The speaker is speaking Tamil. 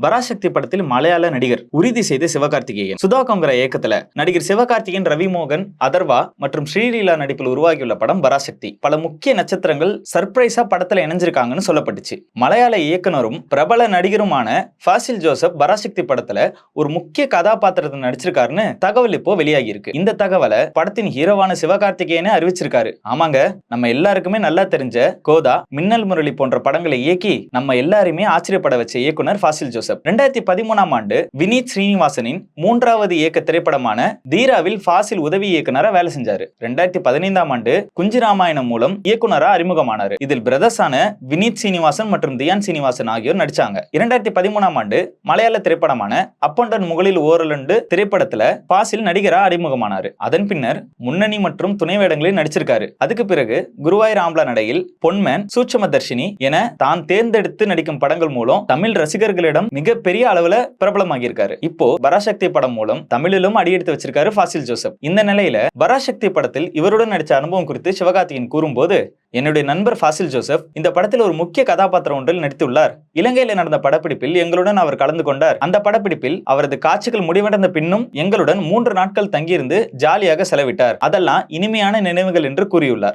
பராசக்தி படத்தில் மலையாள நடிகர் உறுதி செய்த சிவகார்த்திகேயன். சுதா கொங்கரா இயக்கத்துல நடிகர் சிவகார்த்திகேயன், ரவிமோகன், அதர்வா மற்றும் ஸ்ரீலீலா நடிப்பில் உருவாகியுள்ள படம் பராசக்தி. பல முக்கிய நட்சத்திரங்கள் சர்ப்ரைஸா படத்துல இணைஞ்சிருக்காங்கன்னு சொல்லப்பட்டுச்சு. மலையாள இயக்குனரும் பிரபல நடிகருமான ஃபாசில் ஜோசப் பராசக்தி படத்துல ஒரு முக்கிய கதாபாத்திரத்தை நடிச்சிருக்காருன்னு தகவல் இப்போ வெளியாகி இருக்கு. இந்த தகவலை படத்தின் ஹீரோவான சிவகார்த்திகேயனே அறிவிச்சிருக்காரு. ஆமாங்க, நம்ம எல்லாருக்குமே நல்லா தெரிஞ்ச கோதா, மின்னல் முரளி போன்ற படங்களை இயக்கி நம்ம எல்லாருமே ஆச்சரியப்பட வச்ச இயக்குனர் ஃபாசில் ஜோசப் 2013ஆம் ஆண்டு வினீத் ஸ்ரீனிவாசனின் 3வது இயக்க திரைப்படமான தீராவில் ஃபாசில் உதவி இயக்குனரா வேலை செஞ்சாரு. 2015ஆம் ஆண்டு குஞ்சு ராமாயணம் மூலம் இயக்குனரா அறிமுகமானாரு. இதில் பிரதர்ஸான வினீத் ஸ்ரீனிவாசன் மற்றும் தியான் ஸ்ரீனிவாசன் ஆகியோர் நடிச்சாங்க. 2013ஆம் ஆண்டு மலையாள திரைப்படமான அப்பொண்டன் முகலில் ஓரலண்டு திரைப்படத்துல ஃபாசில் நடிகரா அறிமுகமானாரு. அதன் பின்னர் முன்னணி மற்றும் துணை வேடங்களில் நடிச்சிருக்காரு. அதுக்கு பிறகு குருவாயூர் ஆம்பள நடையில், பொன்மேன், சூட்சமதர்ஷினி என தான் தேர்ந்தெடுத்து நடிக்கும் படங்கள் மூலம் தமிழ் ரசிகர்களிடம் மிகப்பெரிய அளவுல பிரபலமாகி இருக்காரு. இப்போ பராசக்தி படம் மூலம் தமிழிலும் அடியெடுத்து வச்சிருக்காரு ஃபாசில் ஜோசப். இந்த நிலையில பராசக்தி படத்தில் இவருடன் நடிச்ச அனுபவம் குறித்து சிவகார்த்திகேயன் கூறும்போது, என்னுடைய நண்பர் ஃபாசில் ஜோசப் இந்த படத்தில் ஒரு முக்கிய கதாபாத்திரம் ஒன்றில் நடித்துள்ளார். இலங்கையில் நடந்த படப்பிடிப்பில் எங்களுடன் அவர் கலந்து கொண்டார். அந்த படப்பிடிப்பில் அவரது காட்சிகள் முடிவடைந்த பின்னும் எங்களுடன் 3 நாட்கள் தங்கியிருந்து ஜாலியாக செலவிட்டார். அதெல்லாம் இனிமையான நினைவுகள் என்று கூறியுள்ளார்.